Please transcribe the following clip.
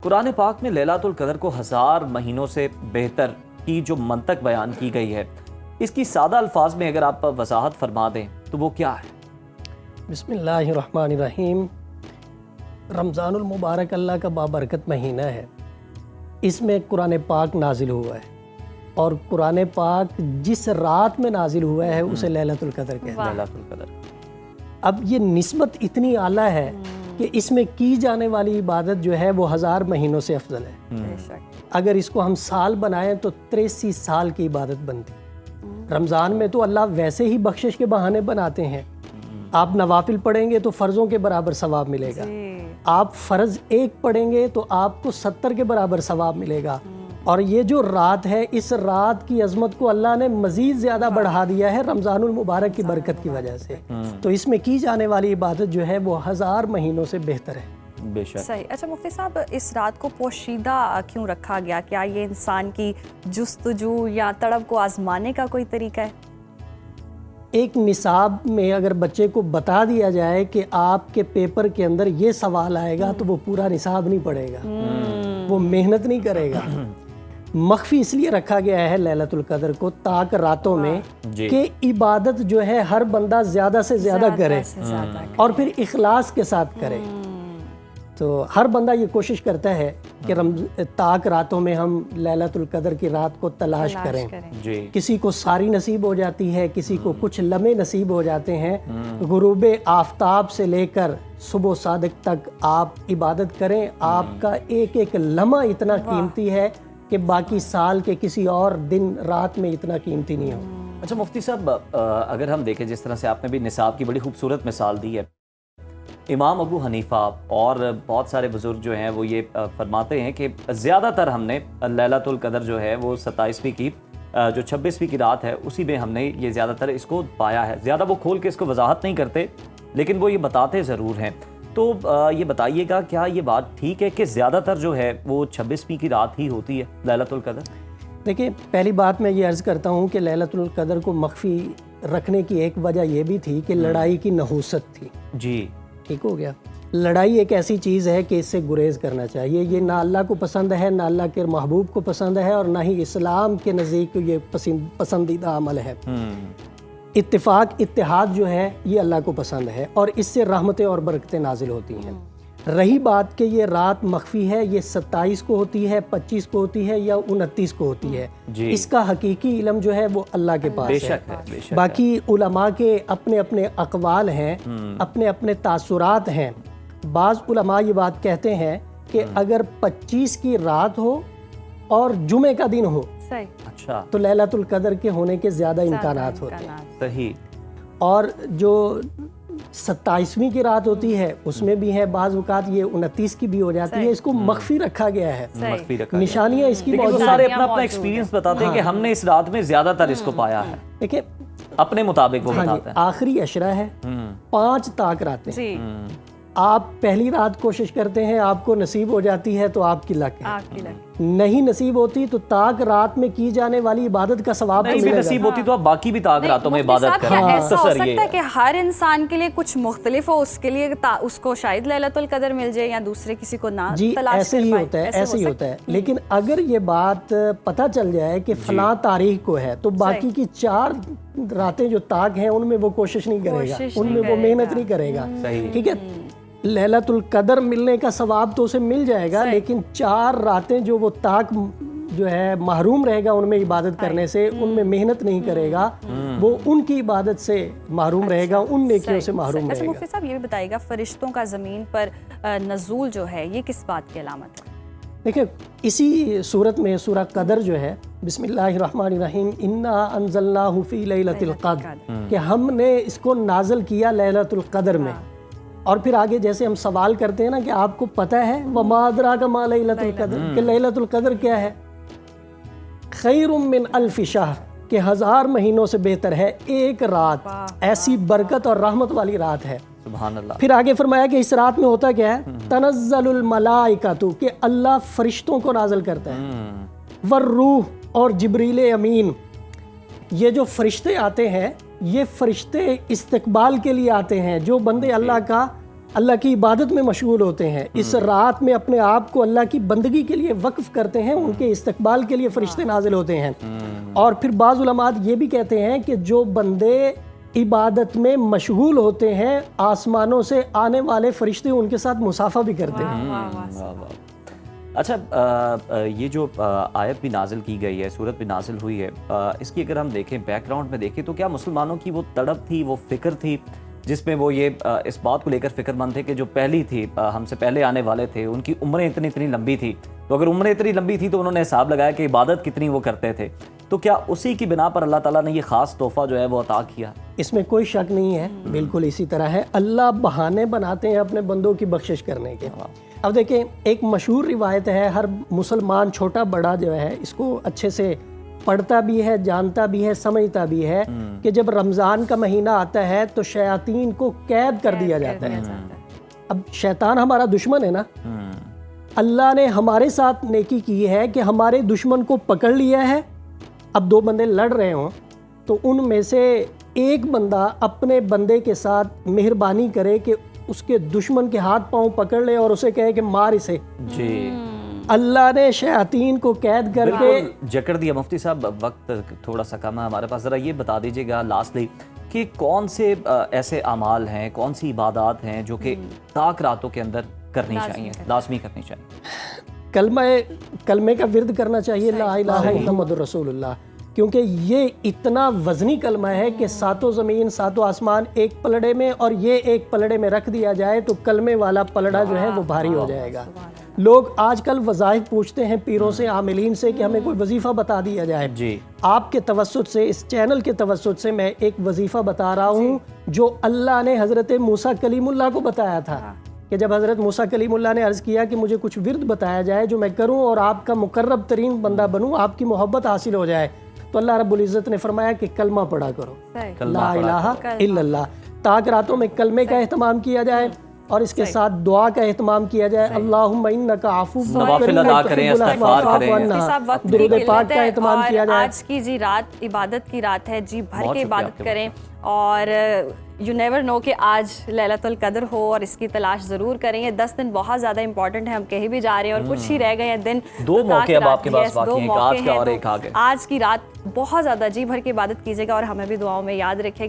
قرآن پاک میں لیلۃ القدر کو 1000 مہینوں سے بہتر کی جو منطق بیان کی گئی ہے، اس کی سادہ الفاظ میں اگر آپ وضاحت فرما دیں تو وہ کیا ہے؟ بسم اللہ الرحمن الرحیم۔ رمضان المبارک اللہ کا بابرکت مہینہ ہے، اس میں قرآن پاک نازل ہوا ہے، اور قرآن پاک جس رات میں نازل ہوا ہے اسے لیلۃ القدر کہتے ہیں۔ لیلۃ القدر اب یہ نسبت اتنی اعلیٰ ہے کہ اس میں کی جانے والی عبادت جو ہے وہ 1000 مہینوں سے افضل ہے۔ اگر اس کو ہم سال بنائیں تو 83 سال کی عبادت بنتی۔ رمضان میں تو اللہ ویسے ہی بخشش کے بہانے بناتے ہیں، آپ نوافل پڑھیں گے تو فرضوں کے برابر ثواب ملے گا، آپ فرض 1 پڑھیں گے تو آپ کو 70 کے برابر ثواب ملے گا، اور یہ جو رات ہے اس رات کی عظمت کو اللہ نے مزید زیادہ بڑھا دیا ہے رمضان المبارک کی برکت کی وجہ سے، تو اس میں کی جانے والی عبادت جو ہے وہ 1000 مہینوں سے بہتر ہے۔ بے شک صحیح۔ اچھا مفتی صاحب، اس رات کو پوشیدہ کیوں رکھا گیا؟ کیا یہ انسان کی جستجو یا طلب کو آزمانے کا کوئی طریقہ ہے؟ ایک نصاب میں اگر بچے کو بتا دیا جائے کہ آپ کے پیپر کے اندر یہ سوال آئے گا تو وہ پورا نصاب نہیں پڑھے گا، وہ محنت نہیں کرے گا۔ مخفی اس لیے رکھا گیا ہے لیلۃ القدر کو تاک راتوں میں کہ عبادت جو ہے ہر بندہ زیادہ سے زیادہ کرے اور پھر اخلاص کے ساتھ کرے۔ تو ہر بندہ یہ کوشش کرتا ہے کہ تاک راتوں میں ہم لیلۃ القدر کی رات کو تلاش کریں۔ کسی کو ساری نصیب ہو جاتی ہے، کسی کو کچھ لمحے نصیب ہو جاتے ہیں۔ غروب آفتاب سے لے کر صبح صادق تک آپ عبادت کریں، آپ کا ایک ایک لمحہ اتنا قیمتی ہے کہ باقی سال کے کسی اور دن رات میں اتنا قیمتی نہیں ہو۔ اچھا مفتی صاحب، اگر ہم دیکھیں جس طرح سے آپ نے بھی نصاب کی بڑی خوبصورت مثال دی ہے، امام ابو حنیفہ اور بہت سارے بزرگ جو ہیں وہ یہ فرماتے ہیں کہ زیادہ تر ہم نے لیلۃ القدر جو ہے وہ 27ویں کی جو 26ویں کی رات ہے اسی میں ہم نے یہ زیادہ تر اس کو پایا ہے۔ زیادہ وہ کھول کے اس کو وضاحت نہیں کرتے لیکن وہ یہ بتاتے ضرور ہیں۔ تو یہ بتائیے گا کیا یہ بات ٹھیک ہے کہ زیادہ تر جو ہے وہ 26ویں کی رات ہی ہوتی ہے لیلۃ القدر؟ دیکھیں، پہلی بات میں یہ عرض کرتا ہوں کہ لیلۃ القدر کو مخفی رکھنے کی ایک وجہ یہ بھی تھی کہ لڑائی کی نحوست تھی۔ جی ٹھیک ہو گیا۔ لڑائی ایک ایسی چیز ہے کہ اس سے گریز کرنا چاہیے، یہ نہ اللہ کو پسند ہے، نہ اللہ کے محبوب کو پسند ہے، اور نہ ہی اسلام کے نزدیک یہ پسندیدہ عمل ہے۔ اتفاق اتحاد جو ہے یہ اللہ کو پسند ہے، اور اس سے رحمتیں اور برکتیں نازل ہوتی ہیں۔ رہی بات کہ یہ رات مخفی ہے، یہ 27 کو ہوتی ہے، 25 کو ہوتی ہے یا 29 کو ہوتی ہے، اس کا حقیقی علم جو ہے وہ اللہ کے پاس ہے۔ باقی علماء کے اپنے اپنے اقوال ہیں، اپنے اپنے تاثرات ہیں۔ بعض علماء یہ بات کہتے ہیں کہ اگر 25 کی رات ہو اور جمعے کا دن ہو اچھا تو لیلۃ القدر کے ہونے کے زیادہ امکانات ہوتے ہیں۔ صحیح۔ اور جو 27ویں کی رات ہوتی ہے اس میں بھی ہے، بعض اوقات یہ 29 کی بھی ہو جاتی ہے، اس کو مخفی رکھا گیا ہے، نشانیاں اس کی لیکن وہ سارے اپنا اپنا ایکسپیرینس بتاتے ہیں کہ ہم نے اس رات میں زیادہ تر اس کو پایا ہے، دیکھیں اپنے مطابق وہ بتاتے ہیں۔ آخری عشرہ ہے، 5 طاق راتیں، آپ پہلی رات کوشش کرتے ہیں، آپ کو نصیب ہو جاتی ہے تو آپ کی لک ہے، نہیں نصیب ہوتی تو طاق رات میں کی جانے والی عبادت کا ثواب نہیں بھی نصیب ہوتی تو آپ باقی بھی طاق راتوں میں عبادت کریں۔ ایسا ہو سکتا ہے کہ ہر انسان کے لیے کچھ مختلف ہو، اس کے لیے اس کو شاید لیلۃ القدر مل جائے یا دوسرے کسی کو نہ جی تلاش ایسے ہی ہوتا ہے، ایسے ہی ہوتا ہے۔ لیکن اگر یہ بات پتہ چل جائے کہ فلاں تاریخ کو ہے تو باقی کی 4 راتیں جو طاق ہیں ان میں وہ کوشش نہیں کرے گا، ان میں وہ محنت نہیں کرے گا، ٹھیک ہے۔ لیلۃ القدر ملنے کا ثواب تو اسے مل جائے گا، لیکن 4 راتیں جو وہ طاق جو ہے محروم رہے گا ان میں عبادت کرنے سے، ان میں محنت نہیں کرے گا، وہ ان کی عبادت سے محروم رہے گا، ان نیکیوں سے محروم رہے گا۔ مفتی صاحب یہ بھی بتائیے گا، فرشتوں کا زمین پر نزول جو ہے یہ کس بات کی علامت ہے؟ دیکھیں اسی صورت میں سورہ قدر جو ہے، بسم اللہ الرحمن الرحیم، انا انزلناہ فی لیلۃ القدر، کہ ہم نے اس کو نازل کیا لیلۃ القدر میں، اور پھر آگے جیسے ہم سوال کرتے ہیں نا کہ آپ کو پتہ ہے وما ادراک ما لیلۃ القدر، کہ لیلۃ القدر کیا ہے؟ خیر من الف شہر، کہ 1000 مہینوں سے بہتر ہے ایک رات، ایسی برکت اور رحمت والی رات ہے۔ سبحان اللہ۔ پھر آگے فرمایا کہ اس رات میں ہوتا کیا ہے؟ تنزل الملائکۃ، کہ اللہ فرشتوں کو نازل کرتا ہے، والروح، اور جبریل امین۔ یہ جو فرشتے آتے ہیں یہ فرشتے استقبال کے لیے آتے ہیں، جو بندے اللہ کا اللہ کی عبادت میں مشغول ہوتے ہیں، اس رات میں اپنے آپ کو اللہ کی بندگی کے لیے وقف کرتے ہیں، ان کے استقبال کے لیے فرشتے نازل ہوتے ہیں۔ اور پھر بعض علماء یہ بھی کہتے ہیں کہ جو بندے عبادت میں مشغول ہوتے ہیں، آسمانوں سے آنے والے فرشتے ان کے ساتھ مصافحہ بھی کرتے ہیں۔ واہ واہ۔ اچھا یہ جو آیت بھی نازل کی گئی ہے، صورت بھی نازل ہوئی ہے، اس کی اگر ہم دیکھیں بیک گراؤنڈ میں دیکھیں تو کیا مسلمانوں کی وہ تڑپ تھی، وہ فکر تھی جس میں وہ یہ اس بات کو لے کر فکر مند تھے کہ جو پہلی تھی، ہم سے پہلے آنے والے تھے، ان کی عمریں اتنی لمبی تھی، تو اگر عمریں اتنی لمبی تھی تو انہوں نے حساب لگایا کہ عبادت کتنی وہ کرتے تھے، تو کیا اسی کی بنا پر اللہ تعالیٰ نے یہ خاص تحفہ جو ہے وہ عطا کیا؟ اس میں کوئی شک نہیں ہے، بالکل اسی طرح ہے۔ اللہ بہانے بناتے ہیں اپنے بندوں کی بخشش کرنے کے۔ اب دیکھیں، ایک مشہور روایت ہے، ہر مسلمان چھوٹا بڑا جو ہے اس کو اچھے سے پڑھتا بھی ہے، جانتا بھی ہے، سمجھتا بھی ہے کہ جب رمضان کا مہینہ آتا ہے تو شیاطین کو قید کر دیا جاتا ہے۔ اب شیطان ہمارا دشمن ہے نا، اللہ نے ہمارے ساتھ نیکی کی ہے کہ ہمارے دشمن کو پکڑ لیا ہے۔ اب دو بندے لڑ رہے ہوں تو ان میں سے ایک بندہ اپنے بندے کے ساتھ مہربانی کرے کہ اس کے دشمن کے ہاتھ پاؤں پکڑ لے اور اسے کہے کہ مار اسے۔ جی، اللہ نے شیاطین کو قید کر کے جکڑ دیا۔ مفتی صاحب وقت تھوڑا سا کم ہے ہمارے پاس، ذرا یہ بتا دیجیے گا لاسٹلی کہ کون سے ایسے اعمال ہیں، کون سی عبادات ہیں جو کہ طاق راتوں کے اندر کرنی چاہیے، لازمی کرنی چاہیے؟ کلمے کا ورد کرنا چاہیے، لا الہ الا اللہ محمد رسول اللہ، کیونکہ یہ اتنا وزنی کلمہ ہے کہ ساتوں زمین ساتوں آسمان ایک پلڑے میں، اور یہ ایک پلڑے میں رکھ دیا جائے تو کلمے والا پلڑا جو ہے وہ بھاری ہو جائے گا۔ لوگ آج کل وظائف پوچھتے ہیں پیروں سے، عاملین سے کہ ہمیں کوئی وظیفہ بتا دیا جائے۔ جی، آپ کے توسط سے، اس چینل کے توسط سے میں ایک وظیفہ بتا رہا ہوں جو اللہ نے حضرت موسیٰ کلیم اللہ کو بتایا تھا، کہ جب حضرت موسیٰ کلیم اللہ نے عرض کیا کہ مجھے کچھ ورد بتایا جائے جو میں کروں اور آپ کا مقرب ترین بندہ بنوں، آپ کی محبت حاصل ہو جائے، تو اللہ رب العزت نے فرمایا کہ کلمہ پڑھا کرو، لا الہ الا اللہ۔ طاق راتوں میں کلمے کا اہتمام کیا جائے اور اس کے ساتھ دعا کا اہتمام کیا جائے، اللہم انک عفو نوافل ادا کریں، استغفار کریں، درود پاک کا اہتمام کیا جائے۔ آج کی جی رات عبادت کی رات ہے، جی بھر کے عبادت کریں، اور یو نیور نو کہ آج لیلۃ القدر ہو، اور اس کی تلاش ضرور کریں۔ یہ 10 دن بہت زیادہ امپورٹنٹ ہے، ہم کہیں بھی جا رہے ہیں اور کچھ ہی رہ گئے ہیں دن، دو موقع اب آپ کے پاس باقی ہیں، ایک آج کا اور ایک آگے۔ آج کی رات بہت زیادہ جی بھر کے عبادت کیجیے گا اور ہمیں بھی دعاؤں میں یاد رکھے گا۔